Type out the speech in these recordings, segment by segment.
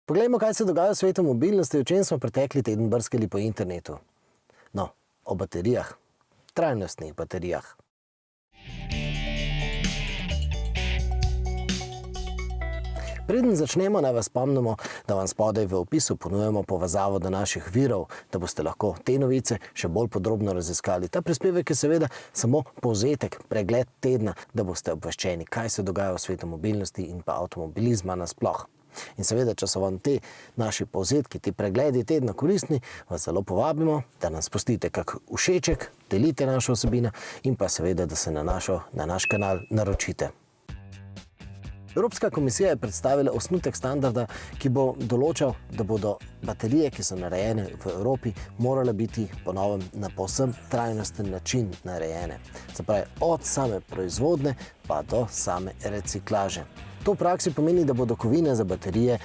Poglejmo, kaj se dogaja v svetu mobilnosti, o čem smo pretekli teden brskali po internetu. No, o baterijah, trajnostnih baterijah. Preden začnemo, naj vas spomnimo, da vam spodaj v opisu ponujamo povezavo do naših virov, da boste lahko te novice še bolj podrobno raziskali. Ta prispevek je seveda samo povzetek, pregled tedna, da boste obveščeni, kaj se dogaja v svetu mobilnosti in pa avtomobilizma nasploh. In seveda, če so vam te naši povzetki, ti pregledi tedna koristni, vas zelo povabimo, da nam spustite kak všeček, delite našo vsebino in pa seveda, da se na naš kanal naročite. Evropska komisija je predstavila osnutek standarda, ki bo določal, da bodo baterije, ki so narejene v Evropi, morale biti po novem na povsem trajnosten način narejene. Se pravi, od same proizvodnje pa do same reciklaže. To v praksi pomeni, da bodo kovine za baterije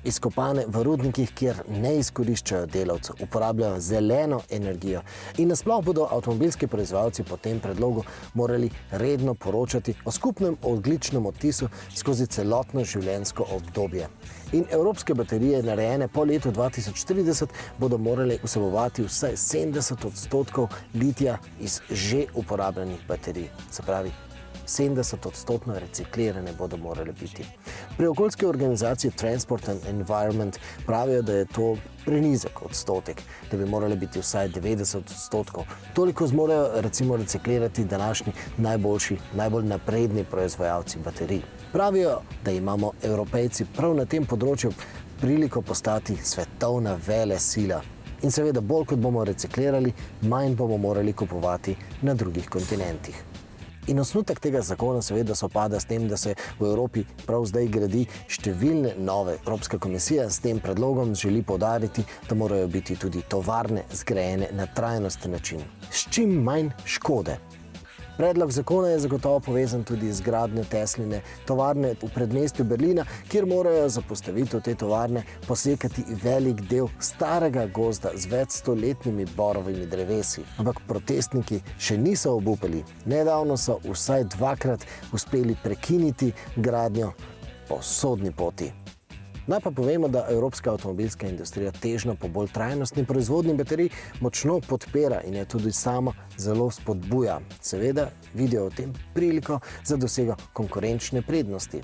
izkopane v rudnikih, kjer ne izkoriščajo delavcev, uporabljajo zeleno energijo. In nasploh bodo avtomobilski proizvajalci po tem predlogu morali redno poročati o skupnem ogljičnem odtisu skozi celotno življenjsko obdobje. In evropske baterije, narejene po letu 2030, bodo morale vsebovati vsaj 70% litija iz že uporabljenih baterij. Se pravi, 70% reciklirane bodo morale biti. Pri okoljski organizaciji Transport and Environment pravijo, da je to prenizek odstotek, da bi morale biti vsaj 90%. Toliko zmorejo recimo reciklirati današnji najbolj napredni proizvajalci baterij. Pravijo, da imamo Evropejci prav na tem področju priliko postati svetovna velesila. In seveda, bolj kot bomo reciklirali, manj bomo morali kupovati na drugih kontinentih. In osnutek tega zakona seveda sovpada s tem, da se v Evropi prav zdaj gradi številne nove. Evropska komisija s tem predlogom želi poudariti, da morajo biti tudi tovarne zgrajene na trajnosten način, s čim manj škode. Predlog zakona je zagotovo povezan tudi z gradnjo Tesline tovarne v predmestju Berlina, kjer morajo za postavitev te tovarne posekati velik del starega gozda z več stoletnimi borovimi drevesi. Ampak protestniki še niso obupali. Nedavno so vsaj dvakrat uspeli prekiniti gradnjo po sodni poti. Naj pa povemo, da evropska avtomobilska industrija težnjo po bolj trajnostni proizvodnji baterij močno podpira in je tudi sama zelo spodbuja. Seveda vidijo v tem priliko za dosego konkurenčne prednosti.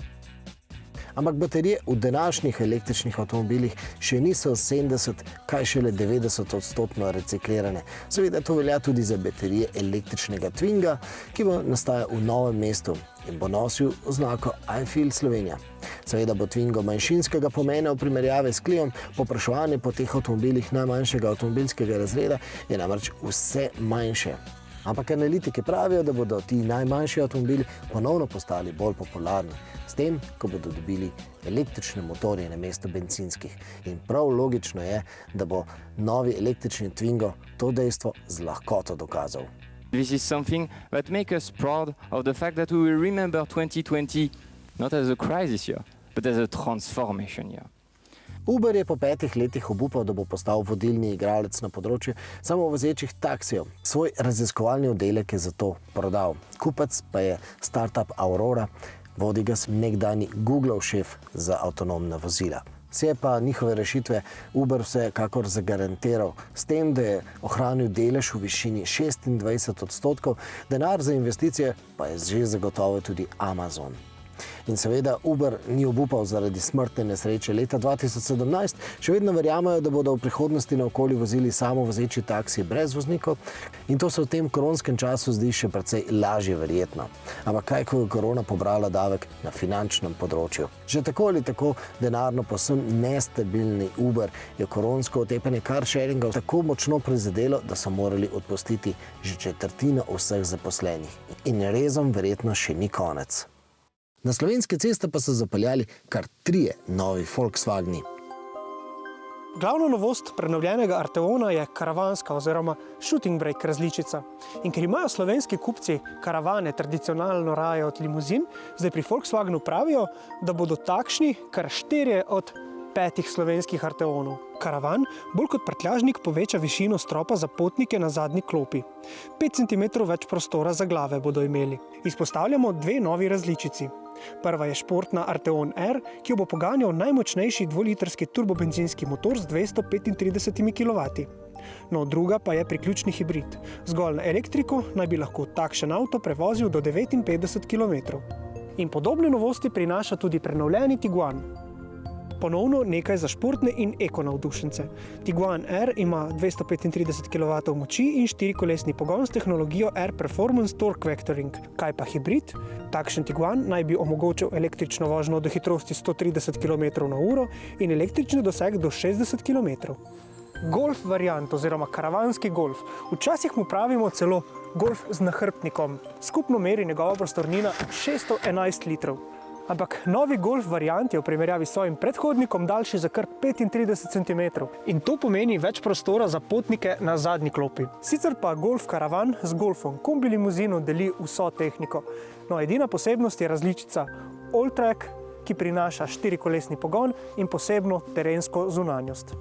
Ampak baterije v današnjih električnih avtomobilih še niso 70, kaj šele 90% reciklirane. Seveda to velja tudi za baterije električnega Twinga, ki bo nastajal v Novem mestu in bo nosil oznako I Feel Slovenija. Seveda bo Twingo manjšinskega pomena v primerjavi s Cliom, povpraševanje po teh avtomobilih najmanjšega avtomobilskega razreda je namreč vse manjše. Ampak analitiki pravijo, da bodo ti najmanjši avtomobili ponovno postali bolj popularni, s tem, ko bodo dobili električne motorje namesto bencinskih. In prav logično je, da bo novi električni Twingo to dejstvo z lahkoto dokazal. This is something that makes us proud of the fact that we will remember 2020 not as a crisis year, but as a transformation year. Uber je po 5 letih obupal, da bo postal vodilni igralec na področju samovozečih taksijev. Svoj raziskovalni oddelek je zato prodal. Kupec pa je startup Aurora, vodi ga nekdanji Googlov šef za avtonomna vozila. Se je pa njihove rešitve Uber vsekakor zagarantiral s tem, da je ohranil delež v višini 26%, denar za investicije pa je že zagotovil tudi Amazon. In seveda Uber ni obupal zaradi smrtne nesreče leta 2017, še vedno verjamejo, da bodo v prihodnosti naokoli vozili samovozeči taksiji brez voznikov in to se v tem koronskem času zdi še precej lažje verjetno. Ampak kaj, ko je korona pobrala davek na finančnem področju? Že tako ali tako denarno povsem nestabilni Uber je koronsko otepanje carsharinga tako močno prizadelo, da so morali odpustiti že četrtino vseh zaposlenih. In rezom verjetno še ni konec. Na slovenske ceste pa so zapeljali kar 3 novi Volkswageni. Glavna novost prenovljenega Arteona je karavanska oziroma shooting brake različica. In ker imajo slovenski kupci karavane tradicionalno raje od limuzin, zdaj pri Volkswagenu pravijo, da bodo takšni kar 4 od 5 slovenskih arteonov. Karavan bolj kot prtljažnik poveča višino stropa za potnike na zadnji klopi. 5 cm več prostora za glave bodo imeli. Izpostavljamo 2 novi različici. Prva je športna Arteon R, ki jo bo poganjal najmočnejši 2-litrski turbobencinski motor z 235 kW. No, druga pa je priključni hibrid. Zgolj na elektriko naj bi lahko takšen avto prevozil do 59 km. In podobne novosti prinaša tudi prenovljeni Tiguan. Ponovno nekaj za športne in eko navdušence. Tiguan R ima 235 kW moči in 4-kolesni pogon s tehnologijo R Performance Torque Vectoring. Kaj pa hibrid? Takšen Tiguan naj bi omogočil električno vožnjo do hitrosti 130 km/h in električni doseg do 60 km. Golf variant oziroma karavanski golf. Včasih mu pravimo celo golf z nahrbtnikom. Skupno meri njegova prostornina 611 litrov. Ampak novi golf variant je v primerjavi s svojim predhodnikom daljši za kar 35 cm. In to pomeni več prostora za potnike na zadnji klopi. Sicer pa golf karavan z golfom kombi limuzino deli vso tehniko. No, edina posebnost je različica Alltrack, ki prinaša 4-kolesni pogon in posebno terensko zunanjost.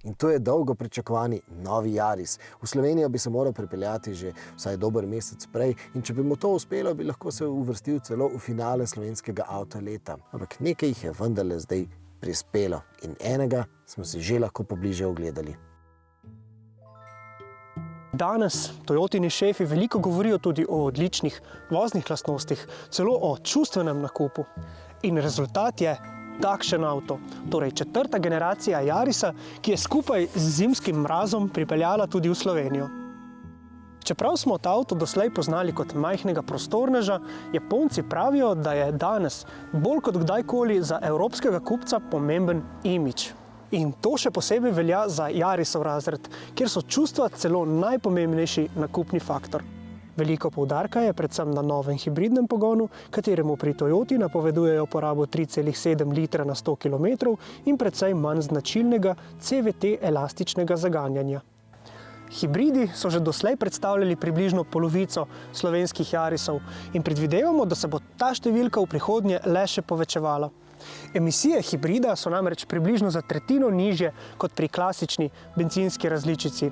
In to je dolgo pričakovani novi Yaris. V Slovenijo bi se moral pripeljati že vsaj dober mesec prej in če bi mu to uspelo, bi lahko se uvrstil celo v finale slovenskega avta leta. Ampak nekaj jih je vendarle zdaj prispelo in enega smo si že lahko pobliže ogledali. Danes Toyotini šefi veliko govorijo tudi o odličnih voznih lastnostih, celo o čustvenem nakupu. In rezultat je takšen avto, torej 4. generacija Yarisa, ki je skupaj z zimskim mrazom pripeljala tudi v Slovenijo. Čeprav smo ta avto doslej poznali kot majhnega prostorneža, Japonci pravijo, da je danes bolj kot kdajkoli za evropskega kupca pomemben imidž. In to še posebej velja za Yarisov razred, kjer so čustva celo najpomembnejši nakupni faktor. Veliko poudarka je predvsem na novem hibridnem pogonu, kateremu pri Toyoti napovedujejo porabo 3,7 litra na 100 km in precej manj značilnega CVT elastičnega zaganjanja. Hibridi so že doslej predstavljali približno polovico slovenskih Yarisov in predvidevamo, da se bo ta številka v prihodnje le še povečevala. Emisije hibrida so namreč približno za tretjino nižje kot pri klasični bencinski različici.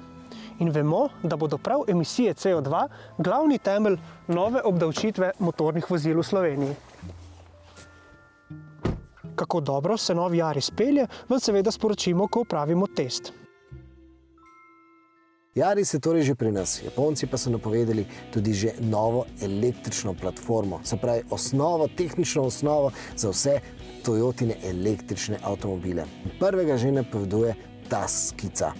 In vemo, da bodo prav emisije CO2 glavni temelj nove obdavčitve motornih vozil v Sloveniji. Kako dobro se novi Yaris pelje, vam seveda sporočimo, ko opravimo test. Yaris je torej že pri nas, Japonci pa so napovedali tudi že novo električno platformo, se pravi tehnično osnovo za vse Toyotine električne avtomobile. Prvega že napoveduje ta skica.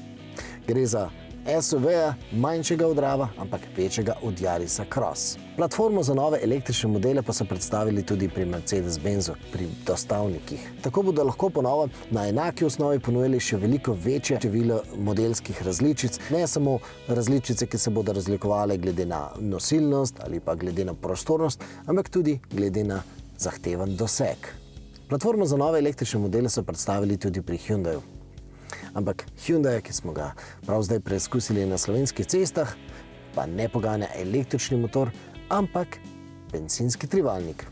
Gre za SUV-ja, manjšega od Rava, ampak večjega od Yarisa Cross. Platformo za nove električne modele pa so predstavili tudi pri Mercedes-Benzu, pri dostavnikih. Tako bodo lahko po novem na enaki osnovi ponujali še veliko večje število modelskih različic, ne samo različice, ki se bodo razlikovale glede na nosilnost ali pa glede na prostornost, ampak tudi glede na zahteven doseg. Platformo za nove električne modele so predstavili tudi pri Hyundaiu. Ampak Hyundai, ki smo ga prav zdaj preizkusili na slovenskih cestah, pa ne poganja električni motor, ampak bencinski trivaljnik.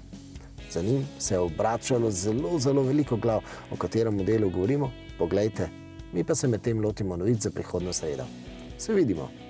Za njim se je obračalo zelo veliko glav, o katerem modelu govorimo. Poglejte, mi pa se medtem lotimo novic za prihodnost reda. Se vidimo!